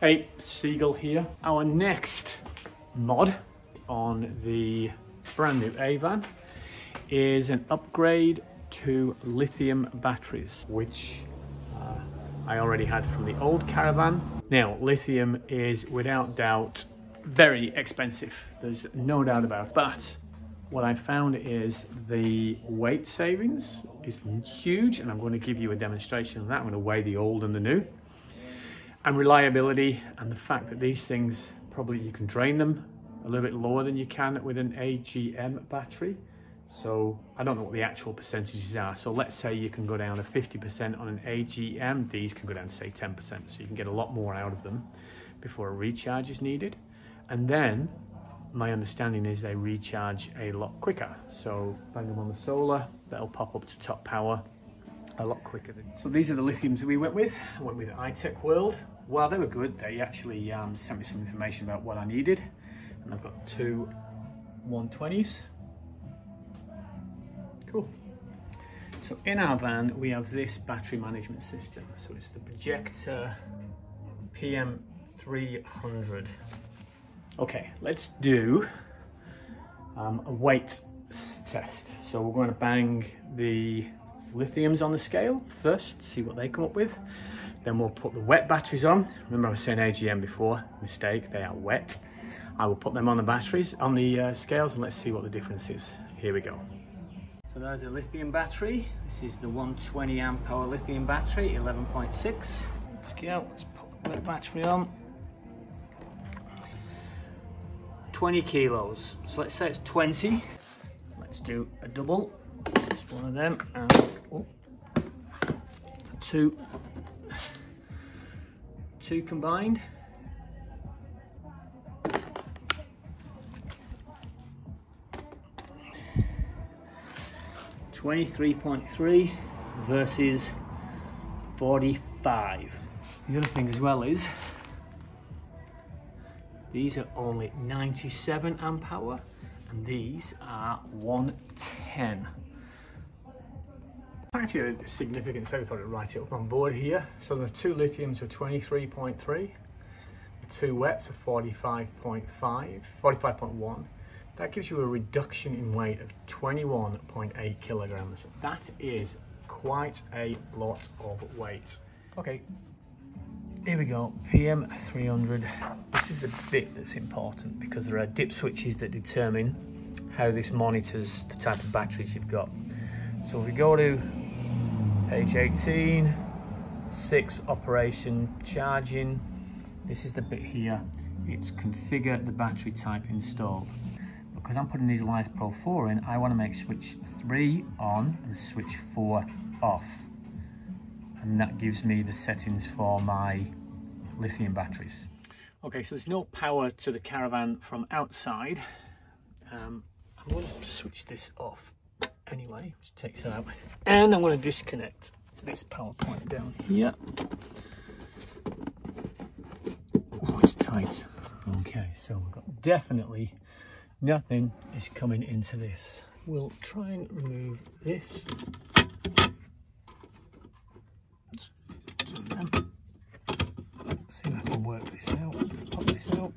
Hey, Seagull here. Our next mod on the brand new AVAN is an upgrade to lithium batteries, which I already had from the old Caravan. Now, lithium is without doubt very expensive. There's no doubt about it. But what I found is the weight savings is huge, and I'm going to give you a demonstration of that. I'm going to weigh the old and the new. And reliability, and the fact that these things, probably you can drain them a little bit lower than you can with an AGM battery. So I don't know what the actual percentages are. So let's say you can go down to 50% on an AGM. These can go down to say 10%. So you can get a lot more out of them before a recharge is needed. And then my understanding is they recharge a lot quicker. So bang them on the solar, that'll pop up to top power a lot quicker. So these are the lithiums we went with. I went with iTech World. Well, they were good. They actually sent me some information about what I needed. And I've got two 120s. Cool. So in our van, we have this battery management system. So it's the Projector PM300. Okay, let's do a weight test. So we're going to bang the lithiums on the scale first, see what they come up with. Then we'll put the wet batteries on. Remember I was saying AGM before, mistake, they are wet. I will put them on the batteries, on the scales, and let's see what the difference is. Here we go. So there's a lithium battery. This is the 120 amp hour lithium battery, 11.6. Let's go, let's put the wet battery on. 20 kilos. So let's say it's 20. Let's do a double. Just one of them, and two combined. 23.3 versus 45. The other thing as well is these are only 97 amp hour and these are 110. Actually a significant, so I thought I'd write it up on board here. So the two lithiums are 23.3, the two wets are 45.1. That gives you a reduction in weight of 21.8 kilograms. That is quite a lot of weight. Okay, here we go, PM300. This is the bit that's important because there are dip switches that determine how this monitors the type of batteries you've got. So if we go to page 18, 6 operation charging, this is the bit here. It's configure the battery type installed. Because I'm putting these Life Pro 4 in, I want to make switch 3 on and switch 4 off. And that gives me the settings for my lithium batteries. Okay, so there's no power to the Caravan from outside. I'm going to switch this off anyway, which takes it out. And I'm going to disconnect this power point down here. Oh, it's tight. Okay, so we've got definitely nothing is coming into this. We'll try and remove this. Let's do them. See if I can work this out. Pop this out.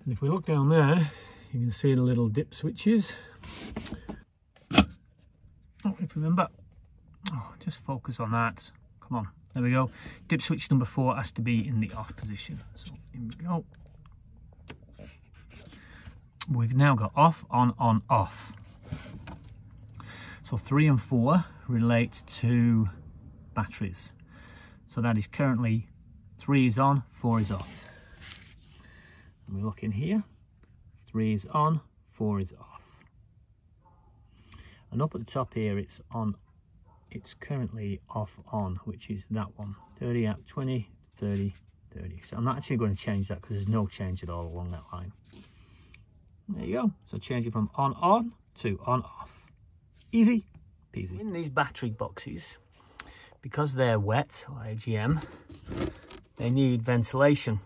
And if we look down there, you can see the little dip switches. Oh, if you remember. Oh, just focus on that. Come on, there we go. Dip switch number 4 has to be in the off position. So here we go. We've now got off, on, off. So 3 and 4 relate to batteries. So that is currently 3 is on, 4 is off. And we look in here, 3 is on, 4 is off. And up at the top here, it's on. It's currently off on, which is that one. 30 out, 20, 30, 30. So I'm not actually going to change that because there's no change at all along that line. There you go. So change it from on to on off. Easy peasy. In these battery boxes, because they're wet, or AGM, they need ventilation.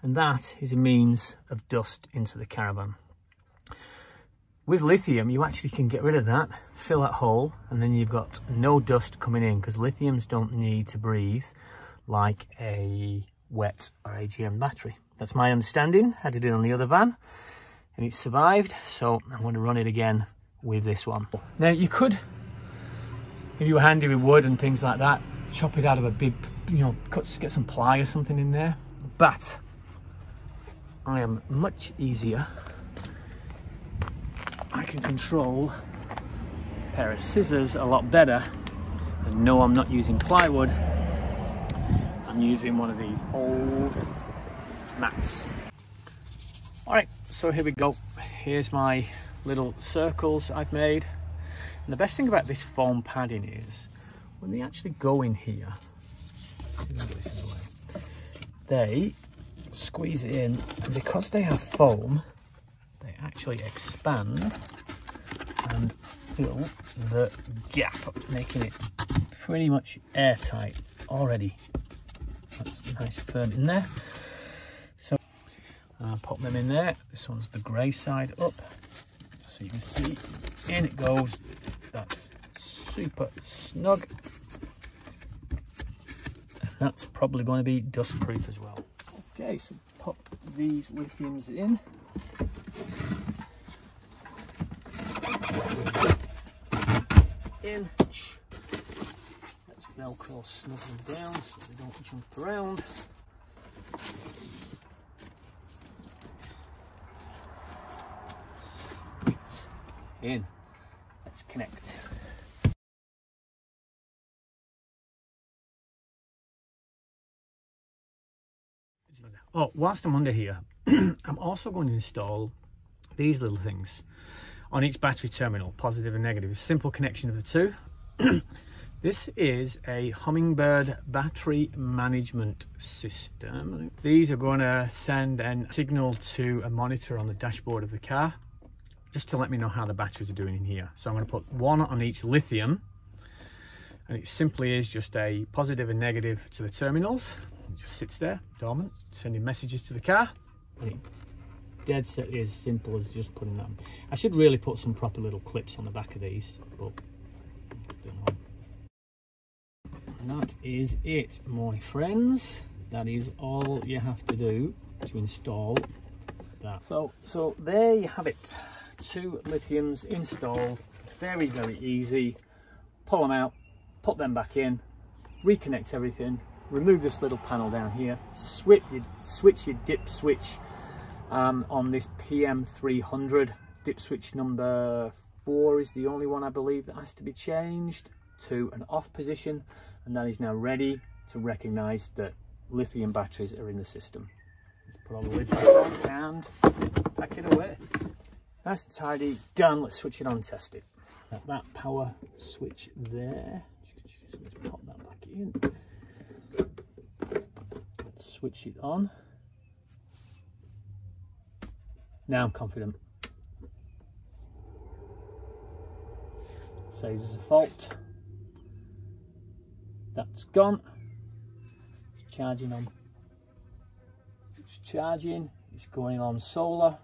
And that is a means of dust into the Caravan. With lithium, you actually can get rid of that, fill that hole, and then you've got no dust coming in, because lithiums don't need to breathe like a wet or AGM battery. That's my understanding. I did it on the other van and it survived, so I'm going to run it again with this one. Now you could, if you were handy with wood and things like that, chop it out of a big, you know, get some ply or something in there, but I am much easier. I can control a pair of scissors a lot better, and no, I'm not using plywood. I'm using one of these old mats. All right, so here we go. Here's my little circles I've made. And the best thing about this foam padding is when they actually go in here, they squeeze it in, and because they have foam, they actually expand and fill the gap, making it pretty much airtight already. That's nice and firm in there. So I'll pop them in there. This one's the grey side up, so you can see in it goes. That's super snug, and that's probably going to be dust proof as well. Okay, so pop these lithiums in. Let's Velcro snug them down so they don't jump around. In. Let's connect. Oh, whilst I'm under here, I'm also going to install these little things on each battery terminal, positive and negative. It's a simple connection of the two. This is a Hummingbird Battery Management System. These are going to send a signal to a monitor on the dashboard of the car, just to let me know how the batteries are doing in here. So I'm going to put one on each lithium, and it simply is just a positive and negative to the terminals. It just sits there, dormant, sending messages to the car. And it dead set is simple as just putting that. I should really put some proper little clips on the back of these, but I don't know. And that is it, my friends. That is all you have to do to install that. So there you have it. 2 lithiums installed. Very, very easy. Pull them out, put them back in, reconnect everything, remove this little panel down here, switch your dip switch on this PM300. Dip switch number 4 is the only one I believe that has to be changed to an off position, and that is now ready to recognize that lithium batteries are in the system. Let's put all the lid back on and pack it away. Nice and tidy, done. Let's switch it on and test it. That power switch there. Let's pop that back in. Let's switch it on. Now I'm confident. Says there's a fault. That's gone. It's charging on. It's charging. It's going on solar.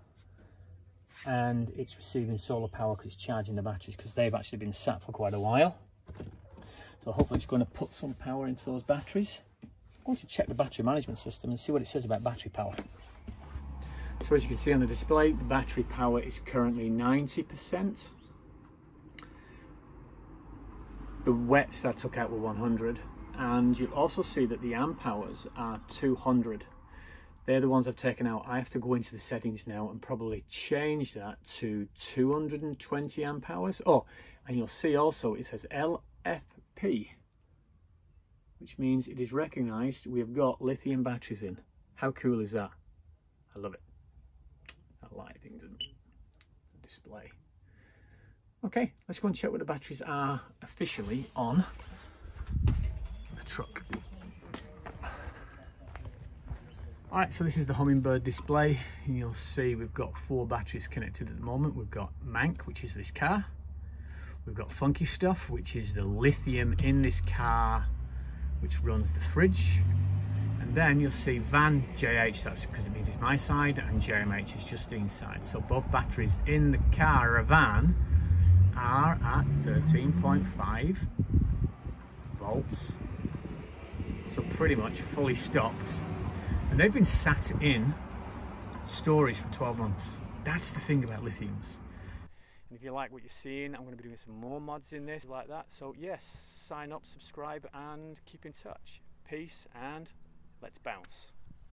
And it's receiving solar power because it's charging the batteries, because they've actually been sat for quite a while. So hopefully it's going to put some power into those batteries. I'm going to check the battery management system and see what it says about battery power. So as you can see on the display, the battery power is currently 90%. The wets that I took out were 100, and you'll also see that the amp hours are 200. They're the ones I've taken out. I have to go into the settings now and probably change that to 220 amp hours. Oh, and you'll see also it says LFP, which means it is recognized we have got lithium batteries in. How cool is that? I love it. That light thing doesn't display. Okay, let's go and check what the batteries are officially on the truck. All right, so this is the Hummingbird display. You'll see we've got 4 batteries connected at the moment. We've got Mank, which is this car. We've got Funky Stuff, which is the lithium in this car, which runs the fridge. And Then you'll see VAN JH, that's because it means it's my side, and JMH is Justine's side. So both batteries in the Caravan are at 13.5 volts. So pretty much fully stocked. And they've been sat in storage for 12 months. That's the thing about lithiums. And if you like what you're seeing, I'm going to be doing some more mods in this like that. So yes, sign up, subscribe, and keep in touch. Peace, and let's bounce.